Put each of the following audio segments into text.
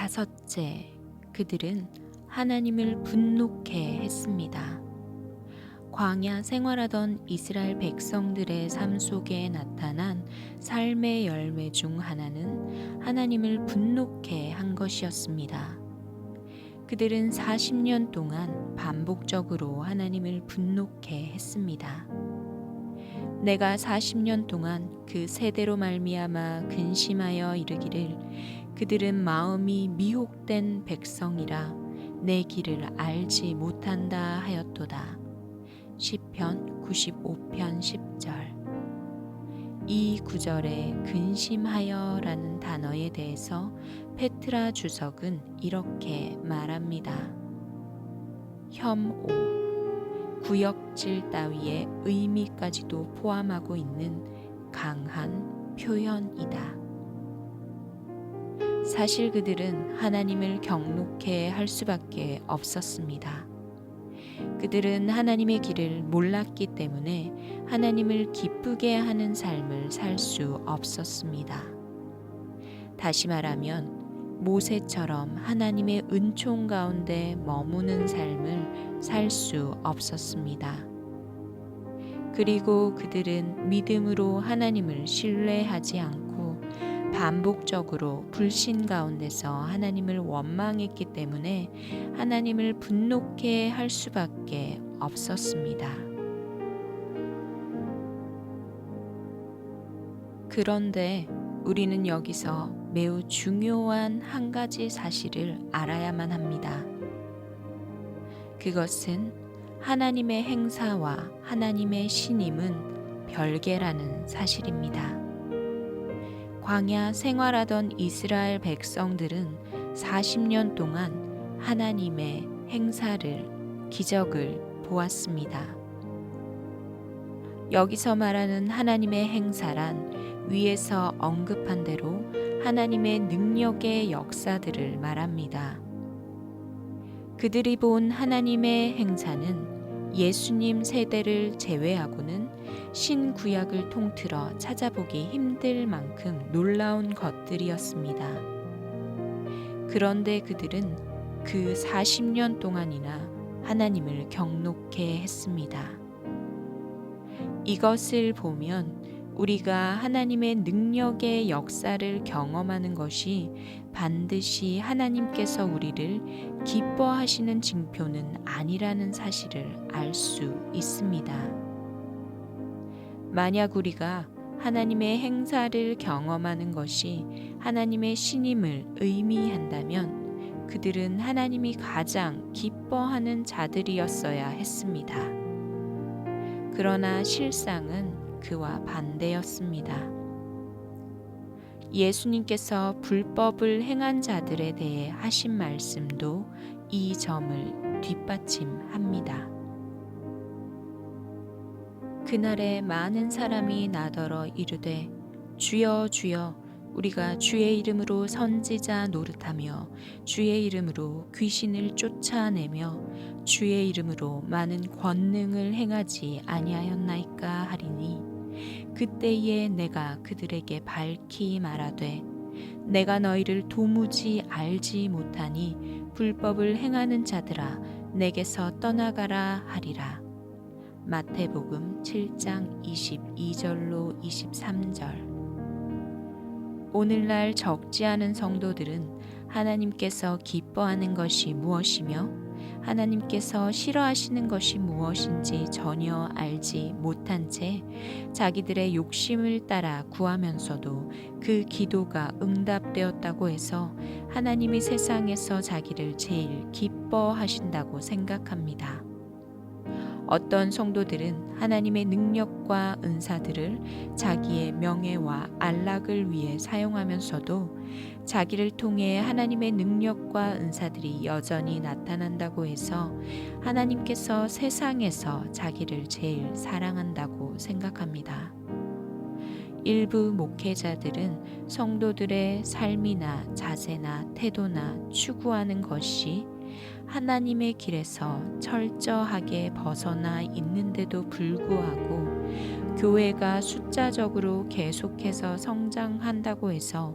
다섯째, 그들은 하나님을 분노케 했습니다. 광야 생활하던 이스라엘 백성들의 삶 속에 나타난 삶의 열매 중 하나는 하나님을 분노케 한 것이었습니다. 그들은 40년 동안 반복적으로 하나님을 분노케 했습니다. 내가 40년 동안 그 세대로 말미암아 근심하여 이르기를 그들은 마음이 미혹된 백성이라 내 길을 알지 못한다 하였도다. 시편 95편 10절. 이 구절에 근심하여라는 단어에 대해서 페트라 주석은 이렇게 말합니다. 혐오, 구역질 따위의 의미까지도 포함하고 있는 강한 표현이다. 사실 그들은 하나님을 경록해 할 수밖에 없었습니다. 그들은 하나님의 길을 몰랐기 때문에 하나님을 기쁘게 하는 삶을 살 수 없었습니다. 다시 말하면 모세처럼 하나님의 은총 가운데 머무는 삶을 살 수 없었습니다. 그리고 그들은 믿음으로 하나님을 신뢰하지 않고 반복적으로 불신 가운데서 하나님을 원망했기 때문에 하나님을 분노케 할 수밖에 없었습니다. 그런데 우리는 여기서 매우 중요한 한 가지 사실을 알아야만 합니다. 그것은 하나님의 행사와 하나님의 신임은 별개라는 사실입니다. 광야 생활하던 이스라엘 백성들은 40년 동안 하나님의 행사를, 기적을 보았습니다. 여기서 말하는 하나님의 행사란 위에서 언급한 대로 하나님의 능력의 역사들을 말합니다. 그들이 본 하나님의 행사는 예수님 세대를 제외하고는 신구약을 통틀어 찾아보기 힘들 만큼 놀라운 것들이었습니다. 그런데 그들은 그 40년 동안이나 하나님을 경록해 했습니다. 이것을 보면 우리가 하나님의 능력의 역사를 경험하는 것이 반드시 하나님께서 우리를 기뻐하시는 징표는 아니라는 사실을 알 수 있습니다. 만약 우리가 하나님의 행사를 경험하는 것이 하나님의 신임을 의미한다면 그들은 하나님이 가장 기뻐하는 자들이었어야 했습니다. 그러나 실상은 그와 반대였습니다. 예수님께서 불법을 행한 자들에 대해 하신 말씀도 이 점을 뒷받침합니다. 그날에 많은 사람이 나더러 이르되 주여 주여 우리가 주의 이름으로 선지자 노릇하며 주의 이름으로 귀신을 쫓아내며 주의 이름으로 많은 권능을 행하지 아니하였나이까 하리니 그때에 내가 그들에게 밝히 말하되 내가 너희를 도무지 알지 못하니 불법을 행하는 자들아 내게서 떠나가라 하리라. 마태복음 7장 22절로 23절. 오늘날 적지 않은 성도들은 하나님께서 기뻐하는 것이 무엇이며 하나님께서 싫어하시는 것이 무엇인지 전혀 알지 못한 채 자기들의 욕심을 따라 구하면서도 그 기도가 응답되었다고 해서 하나님이 세상에서 자기를 제일 기뻐하신다고 생각합니다. 어떤 성도들은 하나님의 능력과 은사들을 자기의 명예와 안락을 위해 사용하면서도 자기를 통해 하나님의 능력과 은사들이 여전히 나타난다고 해서 하나님께서 세상에서 자기를 제일 사랑한다고 생각합니다. 일부 목회자들은 성도들의 삶이나 자세나 태도나 추구하는 것이 하나님의 길에서 철저하게 벗어나 있는데도 불구하고 교회가 숫자적으로 계속해서 성장한다고 해서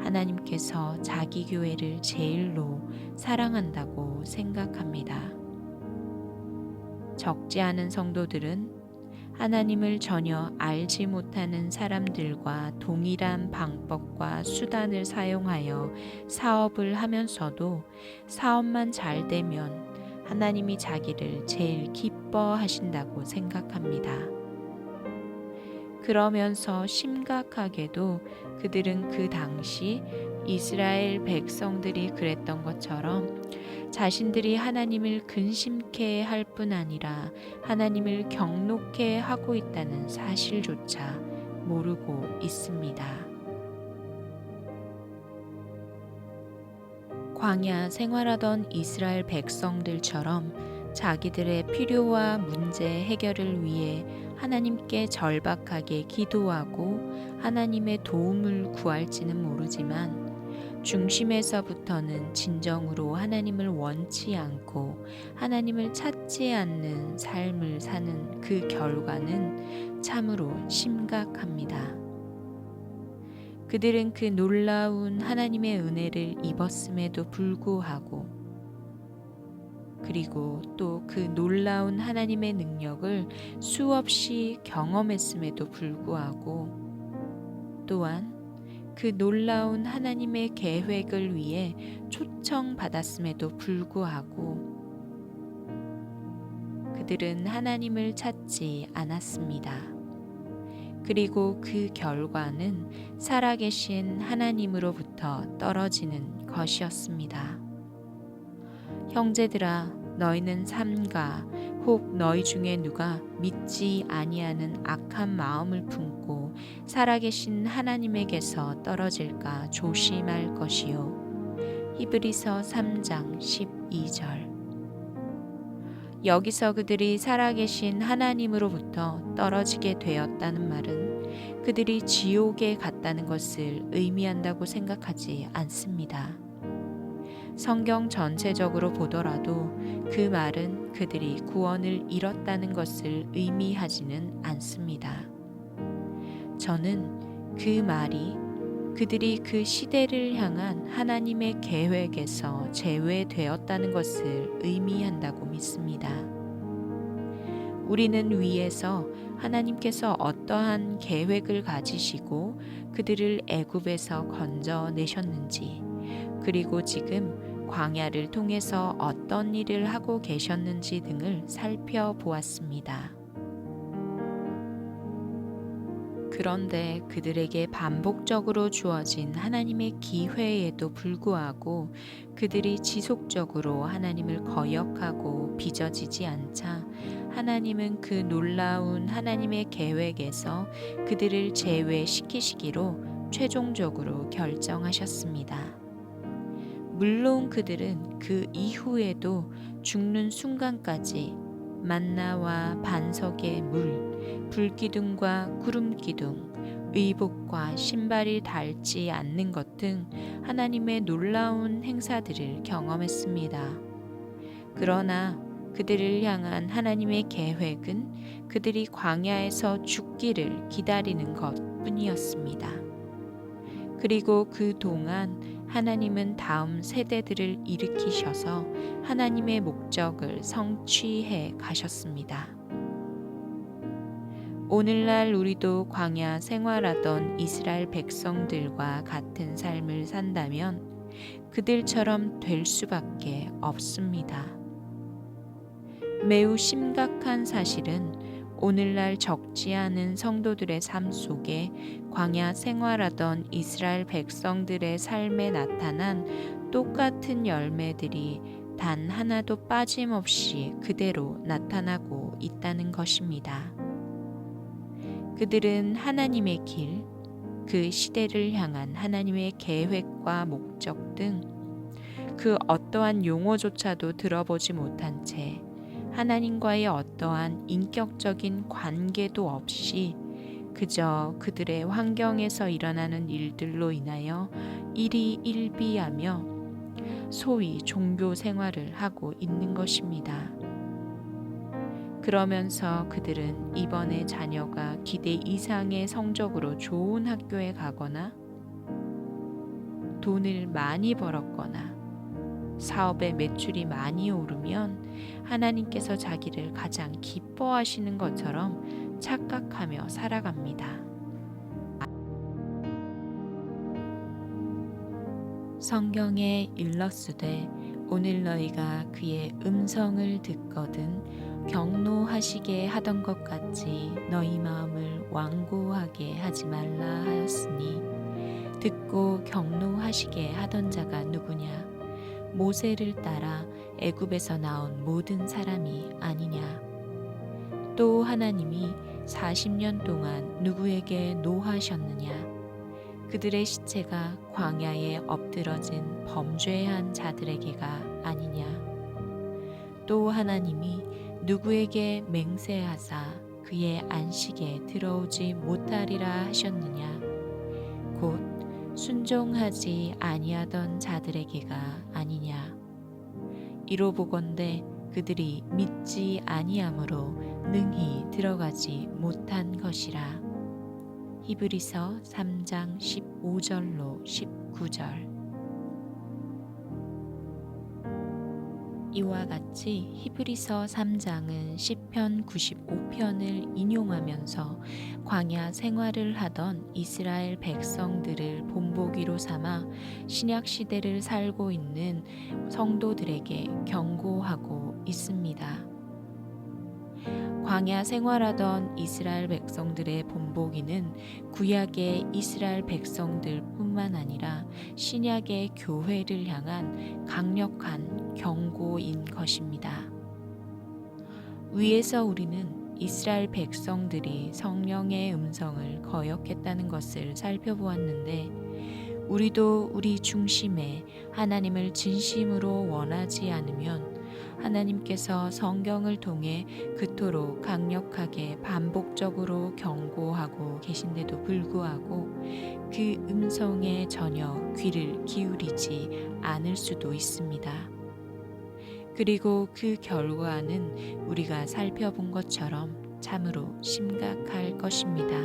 하나님께서 자기 교회를 제일로 사랑한다고 생각합니다. 적지 않은 성도들은 하나님을 전혀 알지 못하는 사람들과 동일한 방법과 수단을 사용하여 사업을 하면서도 사업만 잘 되면 하나님이 자기를 제일 기뻐하신다고 생각합니다. 그러면서 심각하게도 그들은 그 당시 이스라엘 백성들이 그랬던 것처럼 자신들이 하나님을 근심케 할 뿐 아니라 하나님을 경노케 하고 있다는 사실조차 모르고 있습니다. 광야 생활하던 이스라엘 백성들처럼 자기들의 필요와 문제 해결을 위해 하나님께 절박하게 기도하고 하나님의 도움을 구할지는 모르지만 중심에서부터는 진정으로 하나님을 원치 않고 하나님을 찾지 않는 삶을 사는 그 결과는 참으로 심각합니다. 그들은 그 놀라운 하나님의 은혜를 입었음에도 불구하고 그리고 또 그 놀라운 하나님의 능력을 수없이 경험했음에도 불구하고 또한 그 놀라운 하나님의 계획을 위해 초청받았음에도 불구하고 그들은 하나님을 찾지 않았습니다. 그리고 그 결과는 살아계신 하나님으로부터 떨어지는 것이었습니다. 형제들아, 너희는 삼가 혹 너희 중에 누가 믿지 아니하는 악한 마음을 품고 살아계신 하나님에게서 떨어질까 조심할 것이요. 히브리서 3장 12절. 여기서 그들이 살아계신 하나님으로부터 떨어지게 되었다는 말은 그들이 지옥에 갔다는 것을 의미한다고 생각하지 않습니다. 성경 전체적으로 보더라도 그 말은 그들이 구원을 잃었다는 것을 의미하지는 않습니다. 저는 그 말이 그들이 그 시대를 향한 하나님의 계획에서 제외되었다는 것을 의미한다고 믿습니다. 우리는 위에서 하나님께서 어떠한 계획을 가지시고 그들을 애굽에서 건져내셨는지 그리고 지금 광야를 통해서 어떤 일을 하고 계셨는지 등을 살펴보았습니다. 그런데 그들에게 반복적으로 주어진 하나님의 기회에도 불구하고 그들이 지속적으로 하나님을 거역하고 빚어지지 않자 하나님은 그 놀라운 하나님의 계획에서 그들을 제외시키시기로 최종적으로 결정하셨습니다. 물론 그들은 그 이후에도 죽는 순간까지 만나와 반석의 물, 불기둥과 구름기둥, 의복과 신발이 닳지 않는 것 등 하나님의 놀라운 행사들을 경험했습니다. 그러나 그들을 향한 하나님의 계획은 그들이 광야에서 죽기를 기다리는 것 뿐이었습니다. 그리고 그 동안 하나님은 다음 세대들을 일으키셔서 하나님의 목적을 성취해 가셨습니다. 오늘날 우리도 광야 생활하던 이스라엘 백성들과 같은 삶을 산다면 그들처럼 될 수밖에 없습니다. 매우 심각한 사실은 오늘날 적지 않은 성도들의 삶 속에 광야 생활하던 이스라엘 백성들의 삶에 나타난 똑같은 열매들이 단 하나도 빠짐없이 그대로 나타나고 있다는 것입니다. 그들은 하나님의 길, 그 시대를 향한 하나님의 계획과 목적 등 그 어떠한 용어조차도 들어보지 못한 채 하나님과의 어떠한 인격적인 관계도 없이 그저 그들의 환경에서 일어나는 일들로 인하여 일희일비하며 소위 종교 생활을 하고 있는 것입니다. 그러면서 그들은 이번에 자녀가 기대 이상의 성적으로 좋은 학교에 가거나 돈을 많이 벌었거나 사업의 매출이 많이 오르면 하나님께서 자기를 가장 기뻐하시는 것처럼 착각하며 살아갑니다. 성경에 일렀으되 오늘 너희가 그의 음성을 듣거든 경노하시게 하던 것 같이 너희 마음을 완고하게 하지 말라 하였으니 듣고 경노하시게 하던 자가 누구냐? 모세를 따라 애굽에서 나온 모든 사람이 아니냐? 또 하나님이 40년 동안 누구에게 노하셨느냐? 그들의 시체가 광야에 엎드러진 범죄한 자들에게가 아니냐? 또 하나님이 누구에게 맹세하사 그의 안식에 들어오지 못하리라 하셨느냐? 곧 순종하지 아니하던 자들에게가 아니냐? 이로 보건대 그들이 믿지 아니함으로 능히 들어가지 못한 것이라. 히브리서 3장 15절로 19절. 이와 같이 히브리서 3장은 시편 95편을 인용하면서 광야 생활을 하던 이스라엘 백성들을 본보기로 삼아 신약 시대를 살고 있는 성도들에게 경고하고 있습니다. 광야 생활하던 이스라엘 백성들의 본보기는 구약의 이스라엘 백성들뿐만 아니라 신약의 교회를 향한 강력한 경고인 것입니다. 위에서 우리는 이스라엘 백성들이 성령의 음성을 거역했다는 것을 살펴보았는데, 우리도 우리 중심에 하나님을 진심으로 원하지 않으면 하나님께서 성경을 통해 그토록 강력하게 반복적으로 경고하고 계신데도 불구하고 그 음성에 전혀 귀를 기울이지 않을 수도 있습니다. 그리고 그 결과는 우리가 살펴본 것처럼 참으로 심각할 것입니다.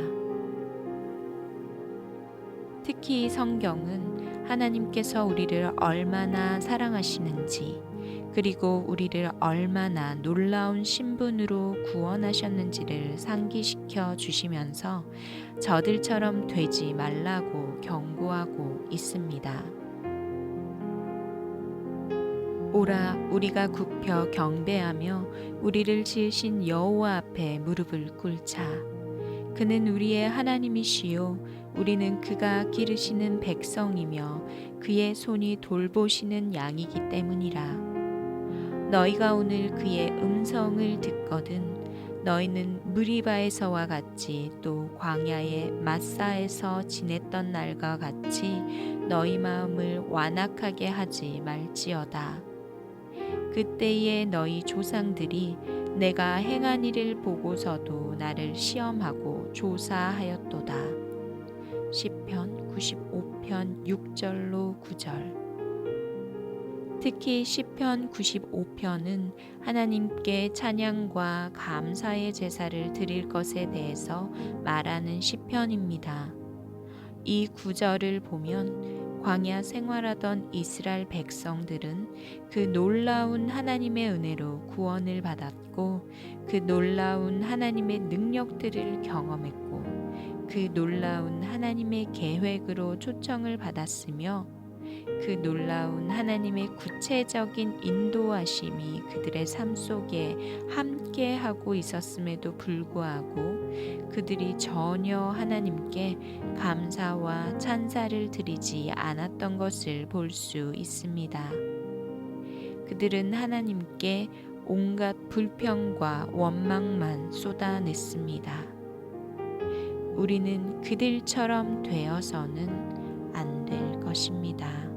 특히 성경은 하나님께서 우리를 얼마나 사랑하시는지, 그리고 우리를 얼마나 놀라운 신분으로 구원하셨는지를 상기시켜 주시면서 저들처럼 되지 말라고 경고하고 있습니다. 오라, 우리가 굽혀 경배하며 우리를 지으신 여호와 앞에 무릎을 꿇자. 그는 우리의 하나님이시요 우리는 그가 기르시는 백성이며 그의 손이 돌보시는 양이기 때문이라. 너희가 오늘 그의 음성을 듣거든 너희는 무리바에서와 같이 또 광야의 마사에서 지냈던 날과 같이 너희 마음을 완악하게 하지 말지어다. 그때에 너희 조상들이 내가 행한 일을 보고서도 나를 시험하고 조사하였도다. 시편 95편 6절로 9절. 특히 시편 95편은 하나님께 찬양과 감사의 제사를 드릴 것에 대해서 말하는 시편입니다. 이 구절을 보면 광야 생활하던 이스라엘 백성들은 그 놀라운 하나님의 은혜로 구원을 받았고 그 놀라운 하나님의 능력들을 경험했고 그 놀라운 하나님의 계획으로 초청을 받았으며 그 놀라운 하나님의 구체적인 인도하심이 그들의 삶 속에 함께 하고 있었음에도 불구하고 그들이 전혀 하나님께 감사와 찬사를 드리지 않았던 것을 볼 수 있습니다. 그들은 하나님께 온갖 불평과 원망만 쏟아냈습니다. 우리는 그들처럼 되어서는 안 될 것입니다.